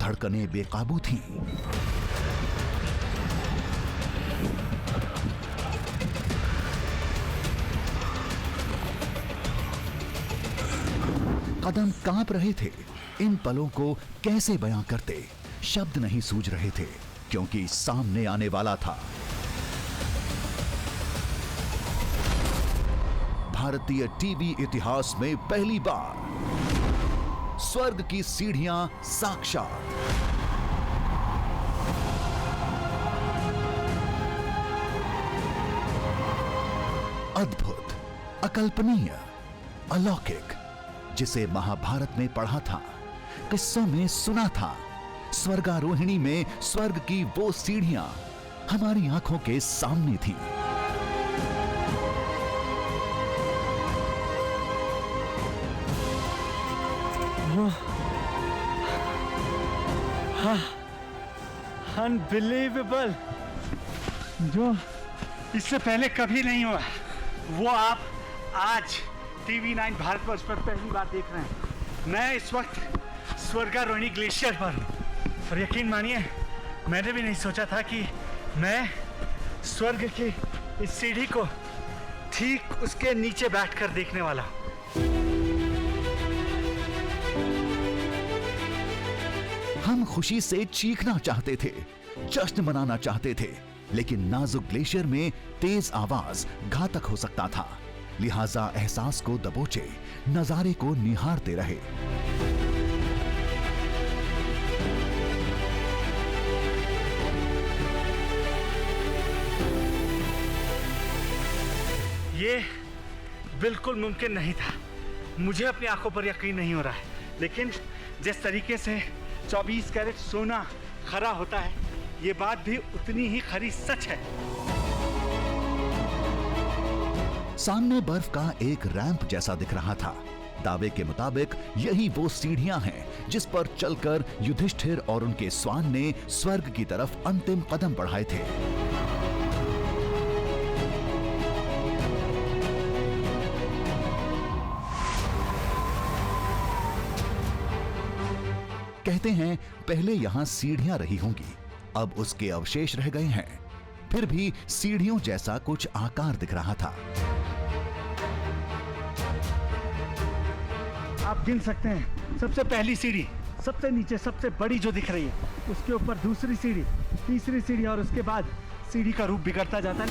धड़कनें बेकाबू थीं। कदम कांप रहे थे। इन पलों को कैसे बयां करते, शब्द नहीं सूझ रहे थे, क्योंकि सामने आने वाला था भारतीय टीवी इतिहास में पहली बार स्वर्ग की सीढ़ियां साक्षात। अद्भुत, अकल्पनीय, अलौकिक, जिसे महाभारत में पढ़ा था, किस्सों में सुना था, स्वर्गारोहिणी में स्वर्ग की वो सीढ़ियां हमारी आंखों के सामने थी। अनबिलीवेबल, जो इससे पहले कभी नहीं हुआ, वो आप आज टीवी 9 भारतवर्ष पर पहली बार देख रहे हैं। मैं इस वक्त स्वर्गारोहिणी ग्लेशियर पर हूँ और यकीन मानिए मैंने भी नहीं सोचा था कि मैं स्वर्ग की इस सीढ़ी को ठीक उसके नीचे बैठकर देखने वाला हूँ। हम खुशी से चीखना चाहते थे, जश्न मनाना चाहते थे, लेकिन नाजुक ग्लेशियर में तेज आवाज घातक हो सकता था। लिहाजा एहसास को दबोचे नजारे को निहारते रहे। ये बिल्कुल मुमकिन नहीं था। मुझे अपनी आंखों पर यकीन नहीं हो रहा है, लेकिन जिस तरीके से 24 कैरेट सोना खरा होता है, ये बात भी उतनी ही खरी सच है। सामने बर्फ का एक रैंप जैसा दिख रहा था। दावे के मुताबिक यही वो सीढ़ियां हैं जिस पर चलकर युधिष्ठिर और उनके स्वान ने स्वर्ग की तरफ अंतिम कदम बढ़ाए थे। कहते हैं पहले यहां सीढ़ियां रही होंगी, अब उसके अवशेष रह गए हैं। फिर भी सीढ़ियों जैसा कुछ आकार दिख रहा था। आप गिन सकते हैं, सबसे पहली सीढ़ी, सबसे नीचे सबसे बड़ी जो दिख रही है, उसके ऊपर दूसरी सीढ़ी, तीसरी सीढ़ी, और उसके बाद सीढ़ी का रूप बिगड़ता जाता है।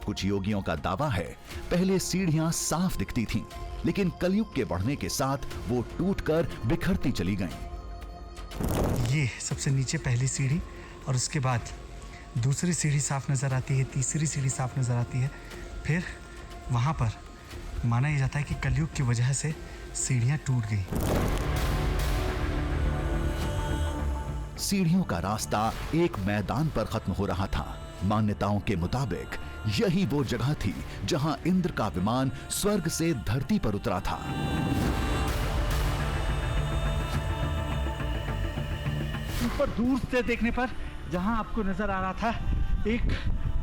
कुछ योगियों का दावा है पहले सीढ़ियां साफ दिखती थीं, लेकिन कलयुग के बढ़ने के साथ वो टूटकर बिखरती चली गईं। ये सबसे नीचे पहली सीढ़ी, और उसके बाद दूसरी सीढ़ी साफ नजर आती है, तीसरी सीढ़ी साफ नजर आती है। फिर वहां पर माना यह जाता है कि कलयुग की वजह से सीढ़ियां टूट गई। सीढ़ियों का रास्ता एक मैदान पर खत्म हो रहा था। मान्यताओं के मुताबिक यही वो जगह थी जहां इंद्र का विमान स्वर्ग से धरती पर उतरा था। ऊपर दूर से देखने पर जहां आपको नजर आ रहा था एक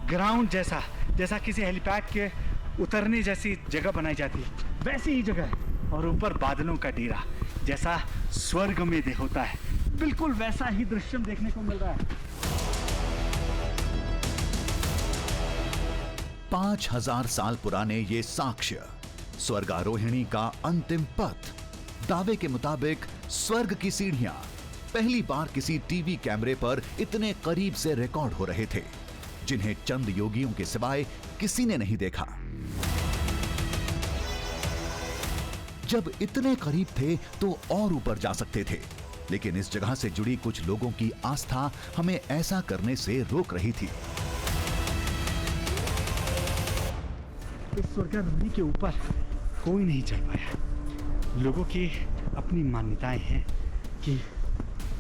ग्राउंड जैसा, जैसा किसी हेलीपैड के उतरने जैसी जगह बनाई जाती है, वैसी ही जगह है। और ऊपर बादलों का डेरा, जैसा स्वर्ग में होता है, बिल्कुल वैसा ही दृश्य देखने को मिल रहा है। 5000 साल पुराने ये साक्ष्य, स्वर्गारोहिणी का अंतिम पथ। दावे के मुताबिक स्वर्ग की सीढ़ियां पहली बार किसी टीवी कैमरे पर इतने करीब से रिकॉर्ड हो रहे थे, जिन्हें चंद योगियों के सिवाय किसी ने नहीं देखा। जब इतने करीब थे तो और ऊपर जा सकते थे, लेकिन इस जगह से जुड़ी कुछ लोगों की आस्था हमें ऐसा करने से रोक रही थी। इस स्वर्गारोहिणी के ऊपर कोई नहीं चढ़ पाया। लोगों की अपनी मान्यताएं हैं कि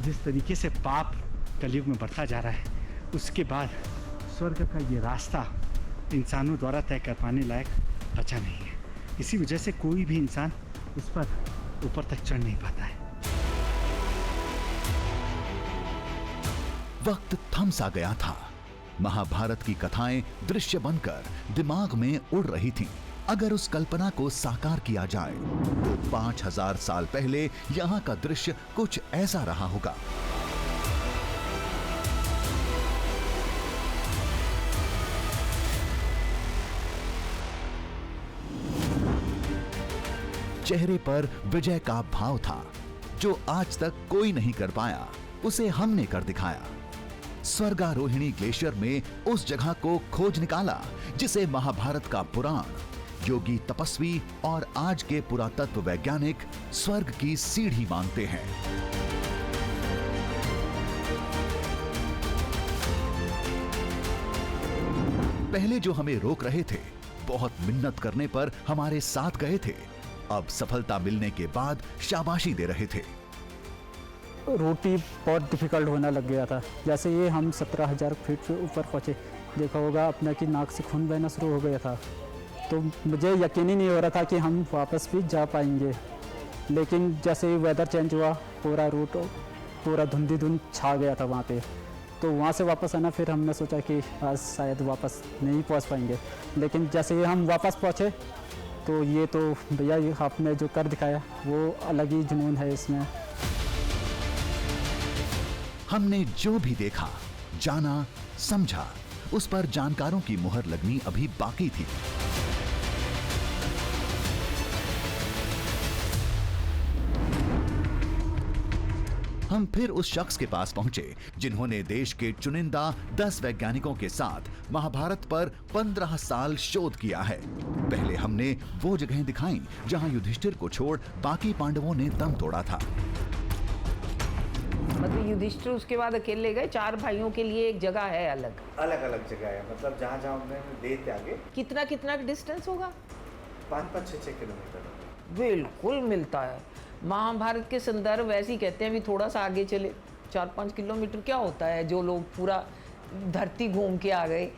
जिस तरीके से पाप कलयुग में बढ़ता जा रहा है, उसके बाद स्वर्ग का ये रास्ता इंसानों द्वारा तय कर पाने लायक बचा नहीं है। इसी वजह से कोई भी इंसान उस पर ऊपर तक चढ़ नहीं पाता है। वक्त थम सा गया था। महाभारत की कथाएं दृश्य बनकर दिमाग में उड़ रही थीं। अगर उस कल्पना को साकार किया जाए तो 5000 साल पहले यहाँ का दृश्य कुछ ऐसा रहा होगा। चेहरे पर विजय का भाव था, जो आज तक कोई नहीं कर पाया, उसे हमने कर दिखाया। स्वर्गारोहिणी ग्लेशियर में उस जगह को खोज निकाला जिसे महाभारत का पुराण, योगी तपस्वी और आज के पुरातत्व वैज्ञानिक स्वर्ग की सीढ़ी मानते हैं। पहले जो हमें रोक रहे थे, बहुत मिन्नत करने पर हमारे साथ गए थे, अब सफलता मिलने के बाद शाबाशी दे रहे थे। रूट भी बहुत डिफिकल्ट होने लग गया था। जैसे ये हम 17,000 फीट से ऊपर पहुँचे, देखा होगा अपना कि नाक से खून बहना शुरू हो गया था। तो मुझे यकीन ही नहीं हो रहा था कि हम वापस भी जा पाएंगे। लेकिन जैसे ही वेदर चेंज हुआ, पूरा रूट पूरा धुंध छा गया था वहाँ पे। तो वहाँ से वापस आना, फिर हमने सोचा कि आज शायद वापस नहीं पहुँच पाएंगे। लेकिन जैसे ही हम वापस पहुँचे तो ये तो भैया ये आपने जो कर दिखाया वो अलग ही जुनून है इसमें। हमने जो भी देखा, जाना, समझा, उस पर जानकारों की मुहर लगनी अभी बाकी थी। हम फिर उस शख्स के पास पहुंचे जिन्होंने देश के चुनिंदा 10 वैज्ञानिकों के साथ महाभारत पर 15 साल शोध किया है। पहले हमने वो जगहें दिखाई जहां युधिष्ठिर को छोड़ बाकी पांडवों ने दम तोड़ा था। मतलब युधिष्ठिर उसके बाद अकेले गए, 4 भाइयों के लिए एक जगह है अलग अलग जगह है, मतलब जहाँ जहाँ उन्होंने दे आगे कितना डिस्टेंस होगा? 5-6 किलोमीटर बिल्कुल मिलता है। महाभारत के संदर्भ ऐसे ही कहते हैं भी थोड़ा सा आगे चले, 4-5 किलोमीटर क्या होता है, जो लोग पूरा धरती घूम के आ गए।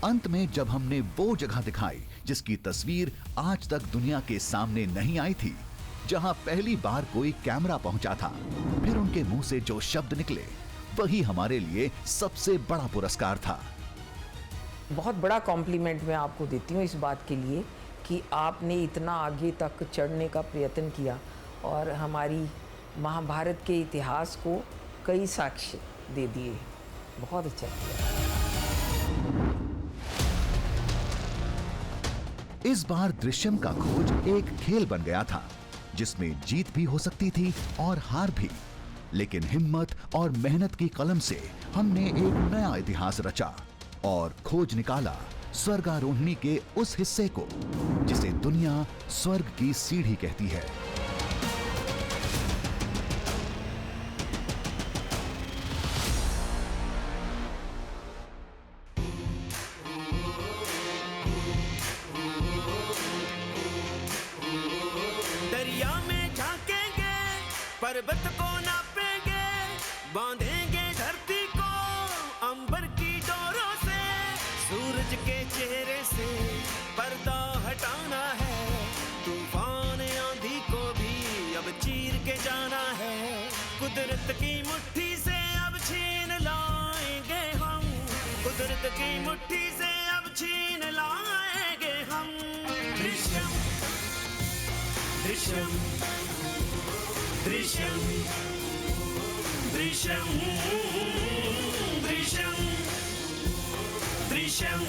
अंत में जब हमने वो जगह दिखाई जिसकी तस्वीर आज तक दुनिया के सामने नहीं आई थी, जहां पहली बार कोई कैमरा पहुंचा था, फिर उनके मुंह से जो शब्द निकले वही हमारे लिए सबसे बड़ा पुरस्कार था। बहुत बड़ा कॉम्प्लीमेंट मैं आपको देती हूँ इस बात के लिए कि आपने इतना आगे तक चढ़ने का प्रयत्न किया और हमारी महाभारत के इतिहास को कई साक्ष्य दे दिए। बहुत अच्छा किया। इस बार दृश्यम का खोज एक खेल बन गया था जिसमें जीत भी हो सकती थी और हार भी, लेकिन हिम्मत और मेहनत की कलम से हमने एक नया इतिहास रचा और खोज निकाला स्वर्गारोहिणी के उस हिस्से को जिसे दुनिया स्वर्ग की सीढ़ी कहती है। दरिया में झांकेंगे, पर्वत को नापेंगे, बांधेंगे धरती को अंबर की डोरों से, सूरज के चेहरे से पर्दा हटाना है, तूफान आंधी को भी अब चीर के जाना है, कुदरत की मुट्ठी से अब छीन लाएंगे हम, कुदरत की मुट्ठी से अब छीन लाएंगे हम। दृश्यम दृश्यम दृश्यम दृश्यम दृश्यम दृश्यम